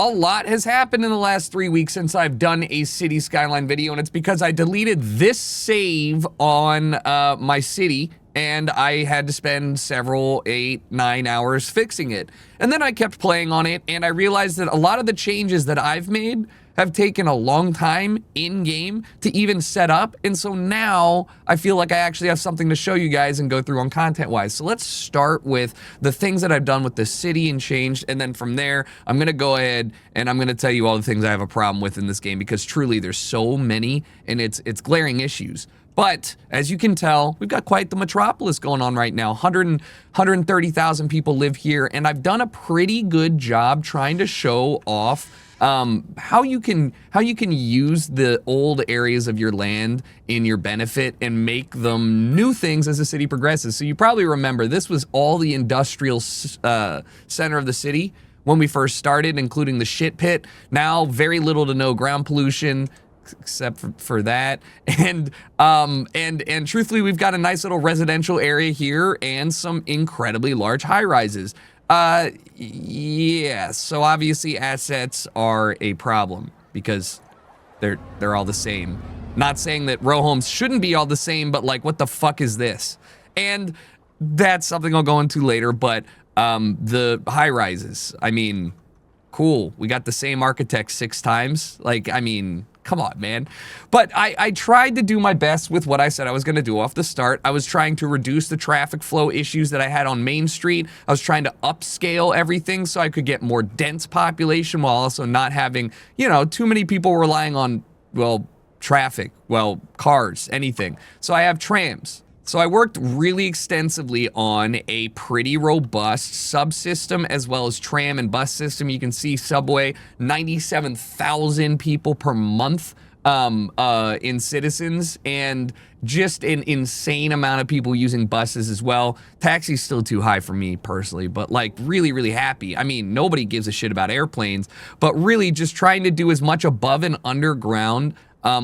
A lot has happened in the last 3 weeks since I've done a Cities Skyline video, and it's because I deleted this save on my city, and I had to spend several 8-9 hours fixing it. And then I kept playing on it, and I realized that a lot of the changes that I've made have taken a long time in-game to even set up, and so now I feel like I actually have something to show you guys and go through on content-wise. So let's start with the things that I've done with the city and changed, and then from there, I'm gonna go ahead and I'm gonna tell you all the things I have a problem with in this game, because truly there's so many, and it's glaring issues. But as you can tell, we've got quite the Metropolis going on right now. 130,000 people live here, and I've done a pretty good job trying to show off how you can use the old areas of your land in your benefit and make them new things as the city progresses. So you probably remember this was all the industrial center of the city when we first started, including the shit pit. Now very little to no ground pollution, except for that, and truthfully, we've got a nice little residential area here and some incredibly large high-rises. Yeah, so obviously assets are a problem because they're all the same. Not saying that row homes shouldn't be all the same, but like, what the fuck is this? And that's something I'll go into later, but the high-rises, I mean, cool. We got the same architect 6 times. Like, I mean, come on, man. But I tried to do my best with what I said I was gonna do off the start. I was trying to reduce the traffic flow issues that I had on Main Street. I was trying to upscale everything so I could get more dense population while also not having, you know, too many people relying on, well, traffic, well, cars, anything. So I have trams. So I worked really extensively on a pretty robust subsystem as well as tram and bus system. You can see subway, 97,000 people per month in citizens, and just an insane amount of people using buses as well. Taxi's still too high for me personally, but like really, really happy. I mean, nobody gives a shit about airplanes, but really just trying to do as much above and underground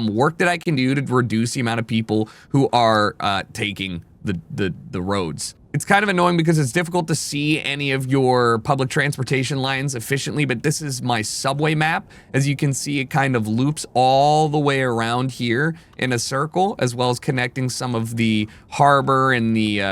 work that I can do to reduce the amount of people who are taking the roads. It's kind of annoying because it's difficult to see any of your public transportation lines efficiently, but this is my subway map. As you can see, it kind of loops all the way around here in a circle, as well as connecting some of the harbor and the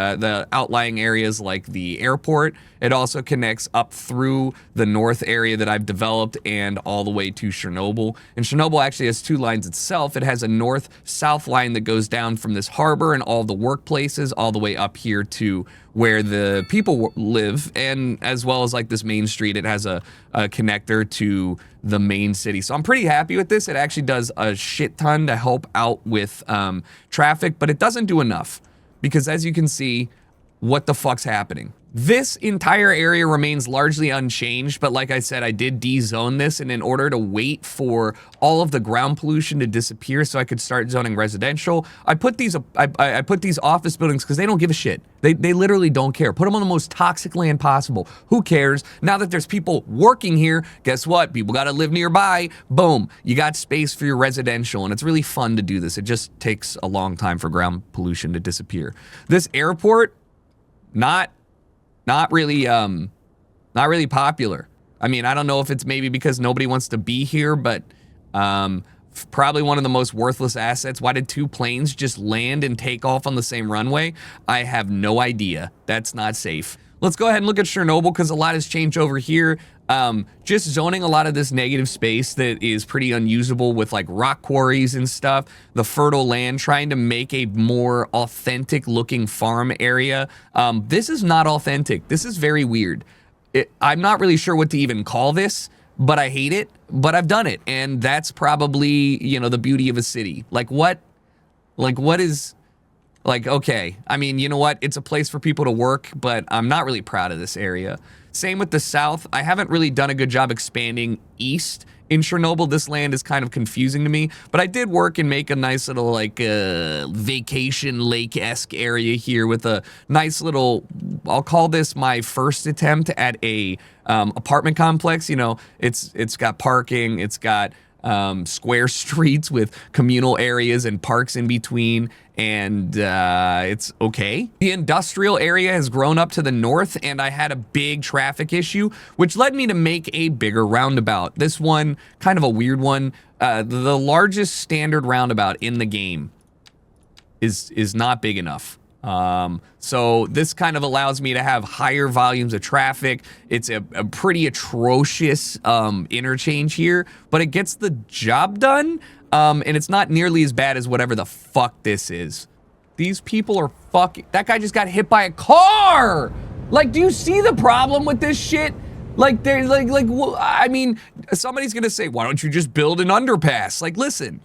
outlying areas like the airport. It also connects up through the north area that I've developed and all the way to Chernobyl. And Chernobyl actually has 2 lines itself. It has a north-south line that goes down from this harbor and all the workplaces all the way up here to where the people live, and as well as like this main street, it has a connector to the main city. So I'm pretty happy with this. It actually does a shit ton to help out with traffic, but it doesn't do enough because as you can see, what the fuck's happening? This entire area remains largely unchanged, but like I said, I did de-zone this, and in order to wait for all of the ground pollution to disappear so I could start zoning residential, I put these office buildings because they don't give a shit. They literally don't care. Put them on the most toxic land possible. Who cares? Now that there's people working here, guess what? People gotta live nearby. Boom, you got space for your residential, and it's really fun to do this. It just takes a long time for ground pollution to disappear. This airport, not really popular. I mean, I don't know if it's maybe because nobody wants to be here, but probably one of the most worthless assets. Why did 2 planes just land and take off on the same runway? I have no idea. That's not safe. Let's go ahead and look at Chernobyl because a lot has changed over here. Just zoning a lot of this negative space that is pretty unusable with like rock quarries and stuff, the fertile land, trying to make a more authentic looking farm area. This is not authentic. This is very weird. I'm not really sure what to even call this, but I hate it, but I've done it. And that's probably, you know, the beauty of a city. Like what is, like, okay, I mean, you know what? It's a place for people to work, but I'm not really proud of this area. Same with the south. I haven't really done a good job expanding east in Chernobyl. This land is kind of confusing to me, but I did work and make a nice little like vacation lake-esque area here with a nice little, I'll call this my first attempt at a apartment complex. You know, it's got parking, it's got square streets with communal areas and parks in between, and it's okay. The industrial area has grown up to the north, and I had a big traffic issue, which led me to make a bigger roundabout. This one, kind of a weird one. The largest standard roundabout in the game is not big enough. So this kind of allows me to have higher volumes of traffic. It's a pretty atrocious interchange here, but it gets the job done. And it's not nearly as bad as whatever the fuck this is. These people are fucking... That guy just got hit by a car! Like, do you see the problem with this shit? Like, there's I mean, somebody's gonna say, why don't you just build an underpass? Like, listen,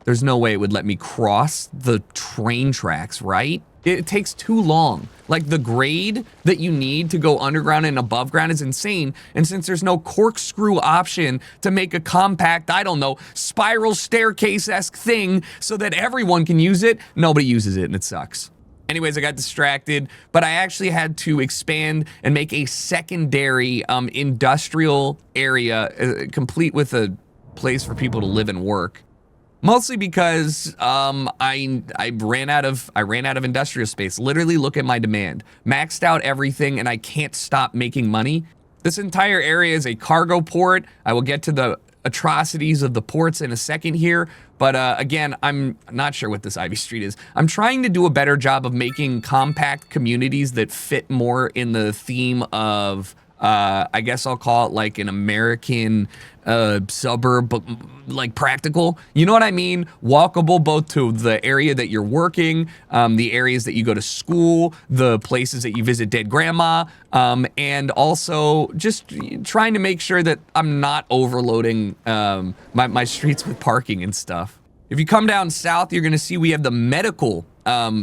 there's no way it would let me cross the train tracks, right? It takes too long. Like, the grade that you need to go underground and above ground is insane. And since there's no corkscrew option to make a compact, I don't know, spiral staircase-esque thing so that everyone can use it, nobody uses it and it sucks. Anyways, I got distracted, but I actually had to expand and make a secondary industrial area, complete with a place for people to live and work. Mostly because I ran out of industrial space. Literally, look at my demand. Maxed out everything, and I can't stop making money. This entire area is a cargo port. I will get to the atrocities of the ports in a second here, but again, I'm not sure what this Ivy Street is. I'm trying to do a better job of making compact communities that fit more in the theme of I guess I'll call it like an American suburb, but like practical. You know what I mean? Walkable both to the area that you're working, the areas that you go to school, the places that you visit dead grandma, and also just trying to make sure that I'm not overloading my streets with parking and stuff. If you come down south, you're gonna see we have the medical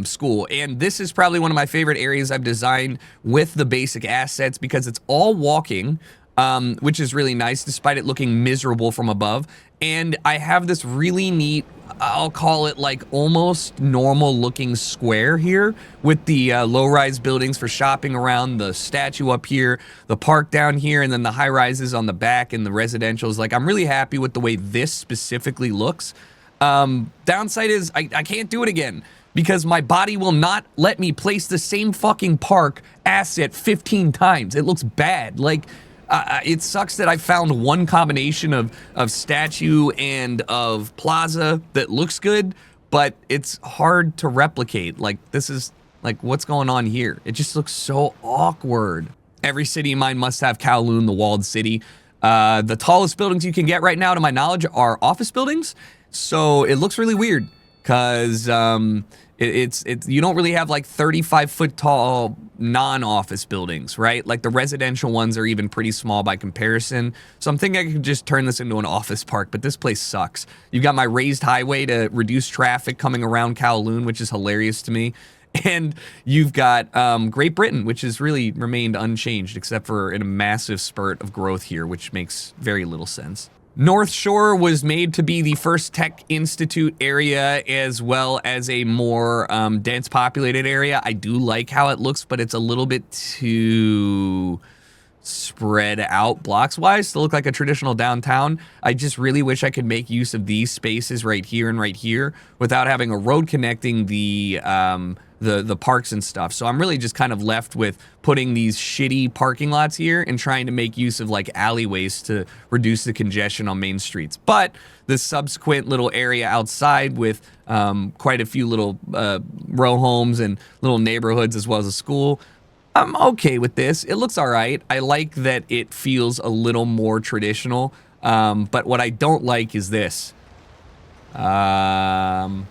school, and this is probably one of my favorite areas I've designed with the basic assets because it's all walking, which is really nice despite it looking miserable from above. And I have this really neat, I'll call it like almost normal looking square here with the low-rise buildings for shopping around, the statue up here, the park down here, and then the high-rises on the back and the residentials. Like, I'm really happy with the way this specifically looks. Downside is I can't do it again because my body will not let me place the same fucking park asset 15 times. It looks bad. Like, it sucks that I found one combination of statue and of plaza that looks good, but it's hard to replicate. Like, this is, like, what's going on here? It just looks so awkward. Every city of mine must have Kowloon, the walled city. The tallest buildings you can get right now, to my knowledge, are office buildings. So it looks really weird because it's you don't really have like 35-foot tall non-office buildings, right? Like the residential ones are even pretty small by comparison. So I'm thinking I could just turn this into an office park, but this place sucks. You've got my raised highway to reduce traffic coming around Kowloon, which is hilarious to me. And you've got Great Britain, which has really remained unchanged except for in a massive spurt of growth here, which makes very little sense. North Shore was made to be the first tech institute area as well as a more dense populated area. I do like how it looks, but it's a little bit too spread out blocks wise to look like a traditional downtown. I just really wish I could make use of these spaces right here and right here without having a road connecting the parks and stuff. So I'm really just kind of left with putting these shitty parking lots here and trying to make use of like alleyways to reduce the congestion on main streets. But the subsequent little area outside with quite a few little row homes and little neighborhoods as well as a school, I'm okay with this. It looks all right. I like that it feels a little more traditional. But what I don't like is this. Well,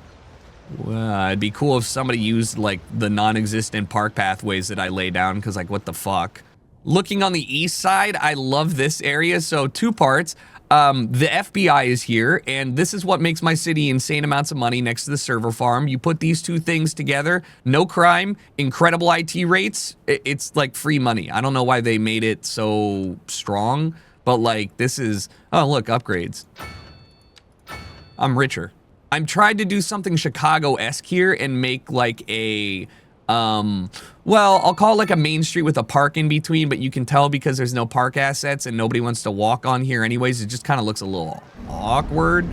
it'd be cool if somebody used like the non-existent park pathways that I lay down, because like what the fuck. Looking on the east side, I love this area. So two parts. The FBI is here, and this is what makes my city insane amounts of money next to the server farm. You put these two things together, no crime, incredible IT rates. It's like free money. I don't know why they made it so strong, but like this is, oh look, upgrades. I'm richer. I'm trying to do something Chicago-esque here and make like a well, I'll call it like a main street with a park in between, but you can tell because there's no park assets and nobody wants to walk on here anyways, it just kind of looks a little awkward.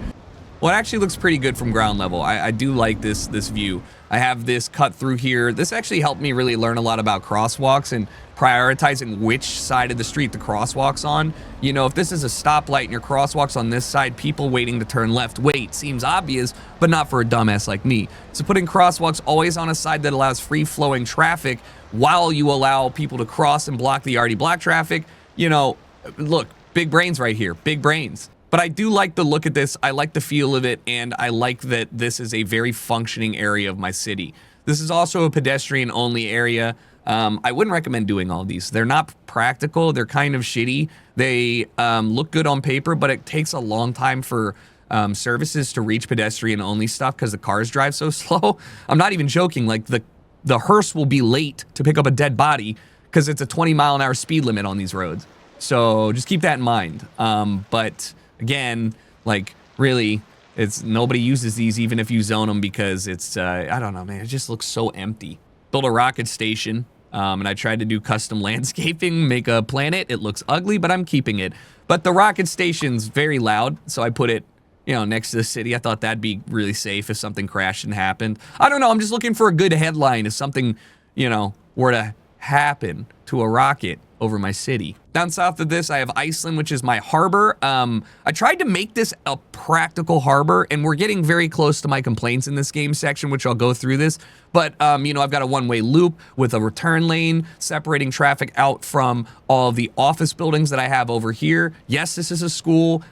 Well, it actually looks pretty good from ground level. I do like this view. I have this cut through here. This actually helped me really learn a lot about crosswalks and prioritizing which side of the street the crosswalk's on. You know, if this is a stoplight and your crosswalk's on this side, people waiting to turn left wait. Seems obvious, but not for a dumbass like me. So putting crosswalks always on a side that allows free-flowing traffic while you allow people to cross and block the already blocked traffic, you know, look, big brains right here, big brains. But I do like the look at this, I like the feel of it, and I like that this is a very functioning area of my city. This is also a pedestrian-only area. I wouldn't recommend doing all these. They're not practical, they're kind of shitty. They look good on paper, but it takes a long time for services to reach pedestrian-only stuff because the cars drive so slow. I'm not even joking, like the hearse will be late to pick up a dead body because it's a 20-mile-an-hour speed limit on these roads. So just keep that in mind. But again, like really, it's nobody uses these even if you zone them because it's I don't know, man, it just looks so empty. Built a rocket station, and I tried to do custom landscaping, make a planet. It looks ugly, but I'm keeping it. But the rocket station's very loud, so I put it, you know, next to the city. I thought that'd be really safe if something crashed and happened. I don't know, I'm just looking for a good headline if something, you know, were to happen to a rocket over my city. Down south of this, I have Iceland, which is my harbor. I tried to make this a practical harbor, and we're getting very close to my complaints in this game section, which I'll go through this. But, you know, I've got a one-way loop with a return lane separating traffic out from all of the office buildings that I have over here. Yes, this is a school.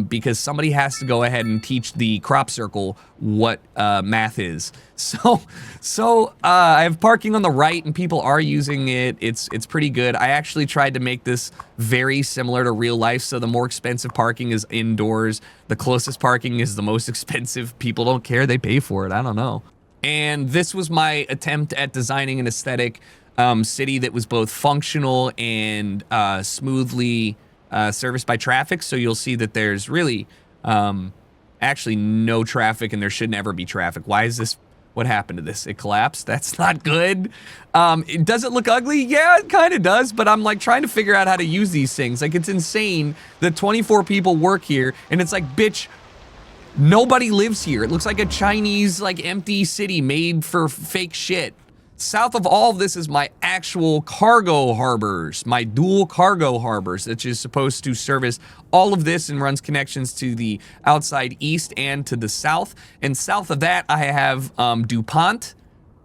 Because somebody has to go ahead and teach the crop circle what math is. So I have parking on the right and people are using it. It's pretty good. I actually tried to make this very similar to real life. So the more expensive parking is indoors. The closest parking is the most expensive. People don't care. They pay for it. I don't know. And this was my attempt at designing an aesthetic city that was both functional and smoothly serviced by traffic. So you'll see that there's really actually no traffic and there should never be traffic. Why is this? What happened to this? It collapsed? That's not good. Does it look ugly? Yeah, it kind of does, but I'm like trying to figure out how to use these things. Like, it's insane that 24 people work here and it's like, bitch, nobody lives here. It looks like a Chinese, like, empty city made for fake shit. South of all of this is my actual cargo harbors, my dual cargo harbors, which is supposed to service all of this and runs connections to the outside east and to the south. And south of that, I have DuPont,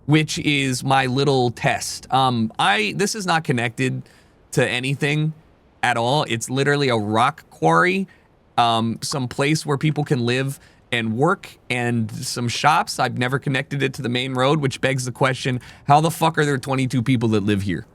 which is my little test. This is not connected to anything at all. It's literally a rock quarry, some place where people can live and work, and some shops. I've never connected it to the main road, which begs the question, how the fuck are there 22 people that live here?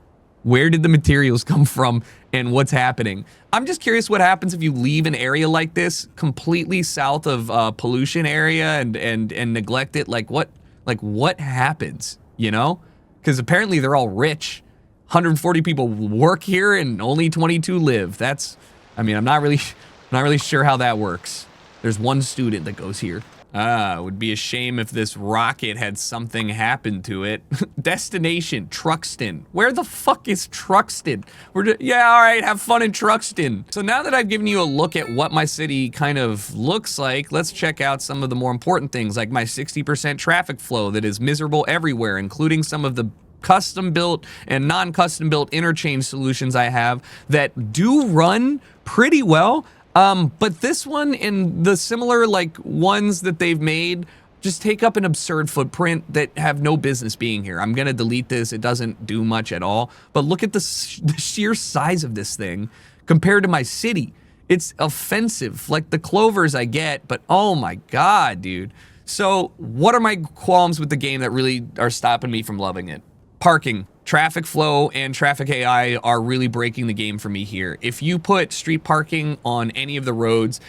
Where did the materials come from and what's happening? I'm just curious what happens if you leave an area like this completely south of pollution area and neglect it. Like what happens, you know? Because apparently they're all rich. 140 people work here and only 22 live. I'm not really sure how that works. There's one student that goes here. It would be a shame if this rocket had something happen to it. Destination, Truxton. Where the fuck is Truxton? Yeah, all right, have fun in Truxton. So now that I've given you a look at what my city kind of looks like, let's check out some of the more important things, like my 60% traffic flow that is miserable everywhere, including some of the custom built and non-custom built interchange solutions I have that do run pretty well. But this one and the similar like ones that they've made just take up an absurd footprint that have no business being here. I'm gonna delete this. It doesn't do much at all. But look at the sheer size of this thing compared to my city. It's offensive. Like the clovers I get, but oh my God, dude. So what are my qualms with the game that really are stopping me from loving it? Parking. Traffic flow and traffic AI are really breaking the game for me here. If you put street parking on any of the roads,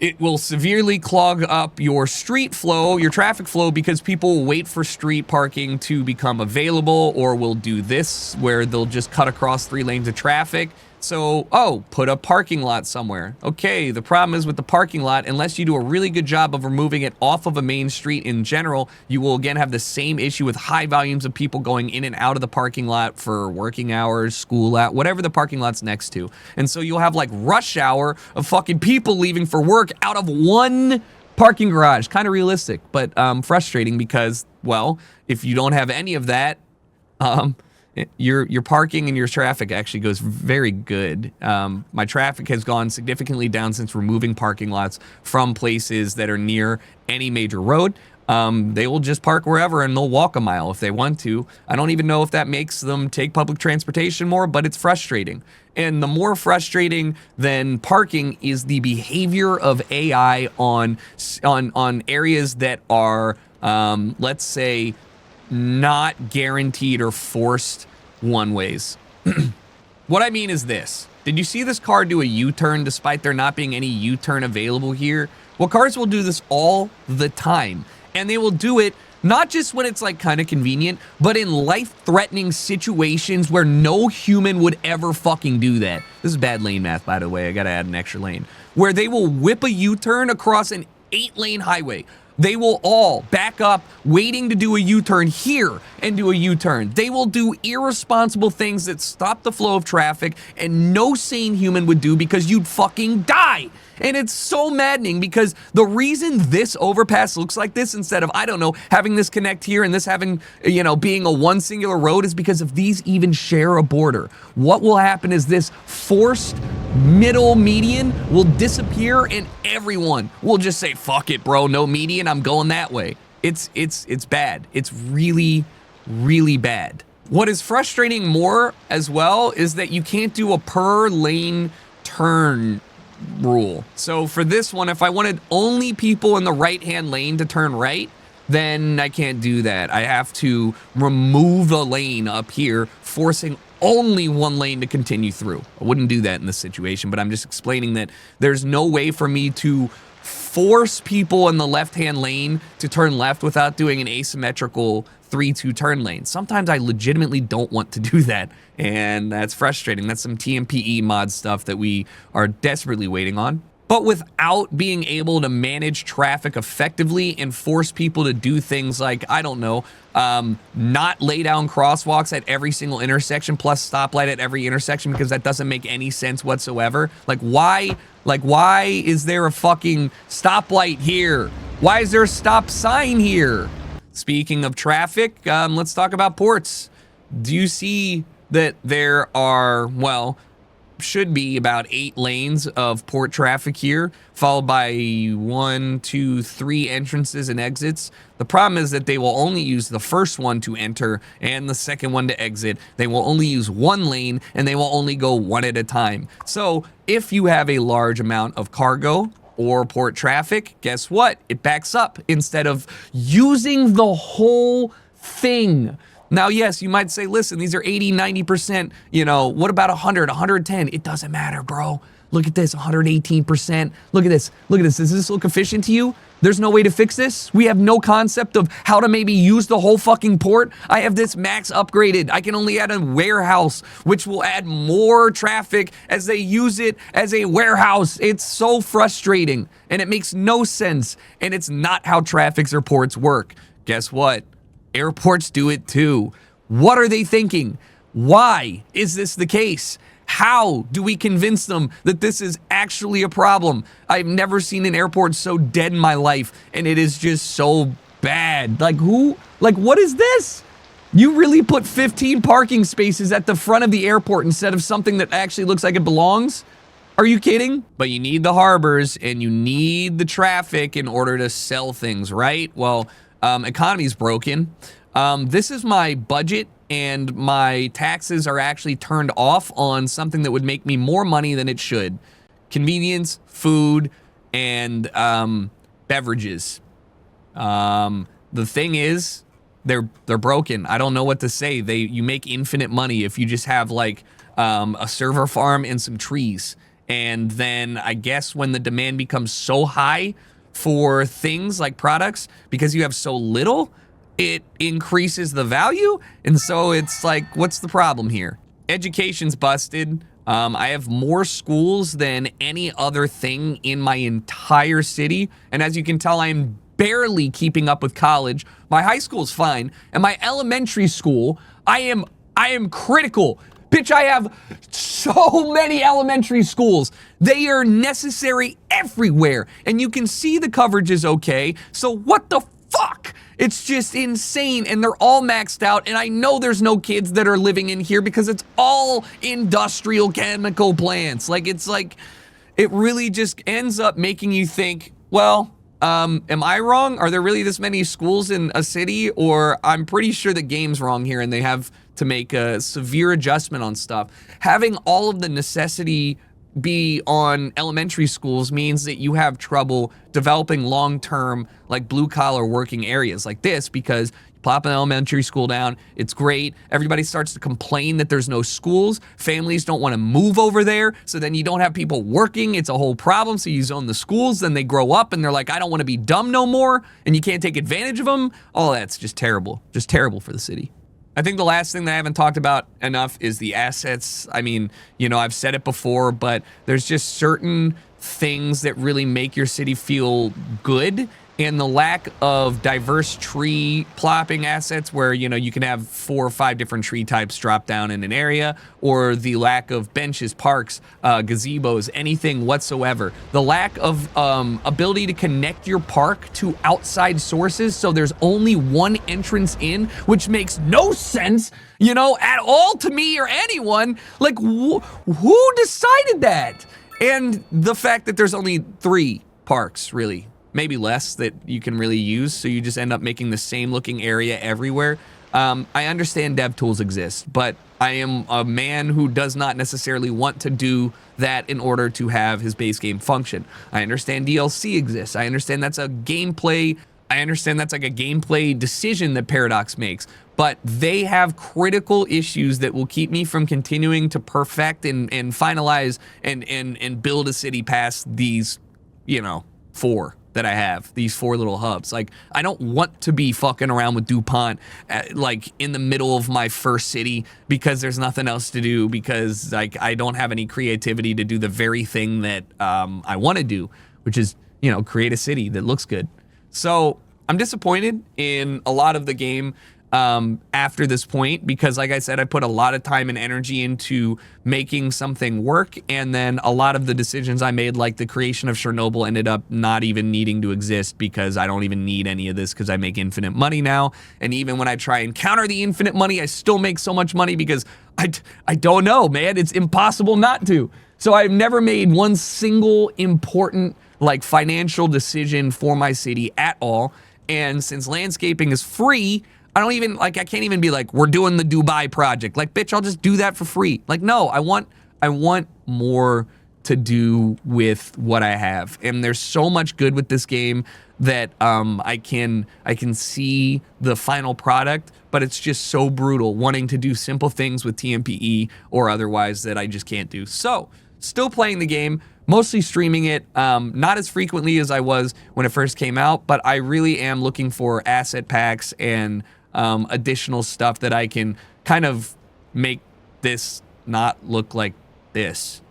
it will severely clog up your street flow, your traffic flow, because people will wait for street parking to become available, or will do this where they'll just cut across 3 lanes of traffic. So, oh, put a parking lot somewhere. Okay, the problem is with the parking lot, unless you do a really good job of removing it off of a main street in general, you will again have the same issue with high volumes of people going in and out of the parking lot for working hours, school out, whatever the parking lot's next to. And so you'll have like rush hour of fucking people leaving for work out of one parking garage. Kind of realistic, but frustrating because, well, if you don't have any of that, your parking and your traffic actually goes very good. My traffic has gone significantly down since removing parking lots from places that are near any major road. They will just park wherever and they'll walk a mile if they want to. I don't even know if that makes them take public transportation more, but it's frustrating. And the more frustrating than parking is the behavior of AI on areas that are, let's say, not guaranteed or forced one-ways. What I mean is this. Did you see this car do a U-turn despite there not being any U-turn available here? Well, cars will do this all the time. And they will do it not just when it's like kind of convenient, but in life-threatening situations where no human would ever fucking do that. This is bad lane math, by the way. I gotta add an extra lane. Where they will whip a U-turn across an 8-lane highway. They will all back up, waiting to do a U-turn here and do a U-turn. They will do irresponsible things that stop the flow of traffic and no sane human would do because you'd fucking die. And it's so maddening because the reason this overpass looks like this instead of, I don't know, having this connect here and this having, you know, being a one singular road is because if these even share a border, what will happen is this forced middle median will disappear and everyone will just say, fuck it, bro, no median, I'm going that way. It's bad. It's really, really bad. What is frustrating more as well is that you can't do a per lane turn rule. So for this one, if I wanted only people in the right-hand lane to turn right, then I can't do that. I have to remove a lane up here, forcing only one lane to continue through. I wouldn't do that in this situation, but I'm just explaining that there's no way for me to force people in the left-hand lane to turn left without doing an asymmetrical 3-2 turn lane. Sometimes I legitimately don't want to do that, and that's frustrating. That's some TMPE mod stuff that we are desperately waiting on. But without being able to manage traffic effectively and force people to do things like, I don't know, not lay down crosswalks at every single intersection plus stoplight at every intersection because that doesn't make any sense whatsoever. Like why is there a fucking stoplight here? Why is there a stop sign here? Speaking of traffic, let's talk about ports. Do you see that there are, well, should be about 8 lanes of port traffic here, followed by 1, 2, 3 entrances and exits? The problem is that they will only use the first one to enter and the second one to exit. They will only use one lane and they will only go one at a time. So if you have a large amount of cargo or port traffic, guess what? It backs up instead of using the whole thing. Now, yes, you might say, listen, these are 80, 90%, you know, what about 100, 110? It doesn't matter, bro. Look at this, 118%. Look at this, look at this. Does this look efficient to you? There's no way to fix this? We have no concept of how to maybe use the whole fucking port? I have this max upgraded. I can only add a warehouse, which will add more traffic as they use it as a warehouse. It's so frustrating, and it makes no sense, and it's not how traffics or ports work. Guess what? Airports do it too. What are they thinking? Why is this the case? How do we convince them that this is actually a problem? I've never seen an airport so dead in my life, and it is just so bad. Like what is this? You really put 15 parking spaces at the front of the airport instead of something that actually looks like it belongs? Are you kidding? But you need the harbors and you need the traffic in order to sell things, right? Well, economy's broken. This is my budget and my taxes are actually turned off on something that would make me more money than it should. Convenience, food, and beverages. The thing is, they're broken. I don't know what to say. You make infinite money if you just have like a server farm and some trees. And then I guess when the demand becomes so high for things like products, because you have so little, it increases the value. And so it's like, what's the problem here? Education's busted. I have more schools than any other thing in my entire city. And as you can tell, I'm barely keeping up with college. My high school's fine. And my elementary school, I am critical. Bitch, I have so many elementary schools. They are necessary everywhere. And you can see the coverage is okay. So what the fuck? It's just insane, and they're all maxed out, and I know there's no kids that are living in here because it's all industrial chemical plants. Like, it's like, it really just ends up making you think, well, am I wrong? Are there really this many schools in a city? Or I'm pretty sure the game's wrong here and they have to make a severe adjustment on stuff. Having all of the necessity be on elementary schools means that you have trouble developing long-term, like, blue-collar working areas like this, because you plop an elementary school down, it's great, everybody starts to complain that there's no schools, families don't want to move over there, so then you don't have people working, it's a whole problem, so you zone the schools, then they grow up and they're like, I don't want to be dumb no more, and you can't take advantage of them. All that's just terrible for the city. I think the last thing that I haven't talked about enough is the assets. I mean, you know, I've said it before, but there's just certain things that really make your city feel good. And the lack of diverse tree plopping assets where, you know, you can have 4 or 5 different tree types drop down in an area, or the lack of benches, parks, gazebos, anything whatsoever. The lack of ability to connect your park to outside sources, so there's only one entrance in, which makes no sense, you know, at all to me or anyone. Like, who decided that? And the fact that there's only 3 parks, really. Maybe less, that you can really use, so you just end up making the same looking area everywhere. I understand dev tools exist, but I am a man who does not necessarily want to do that in order to have his base game function. I understand DLC exists. I understand that's a gameplay. I understand that's like a gameplay decision that Paradox makes, but they have critical issues that will keep me from continuing to perfect and finalize and build a city past these, you know, 4 that I have, these 4 little hubs. Like, I don't want to be fucking around with DuPont like in the middle of my first city because there's nothing else to do, because like I don't have any creativity to do the very thing that I want to do, which is, you know, create a city that looks good. So I'm disappointed in a lot of the game after this point, because like I said, I put a lot of time and energy into making something work, and then a lot of the decisions I made, like the creation of Chernobyl, ended up not even needing to exist because I don't even need any of this because I make infinite money now. And even when I try and counter the infinite money, I still make so much money because I don't know, man, it's impossible not to. So I've never made one single important like financial decision for my city at all. And since landscaping is free, I don't even, like, I can't even be like, we're doing the Dubai project. Like, bitch, I'll just do that for free. Like, no, I want more to do with what I have. And there's so much good with this game that I can see the final product, but it's just so brutal wanting to do simple things with TMPE or otherwise that I just can't do. So, still playing the game, mostly streaming it, not as frequently as I was when it first came out, but I really am looking for asset packs and additional stuff that I can kind of make this not look like this.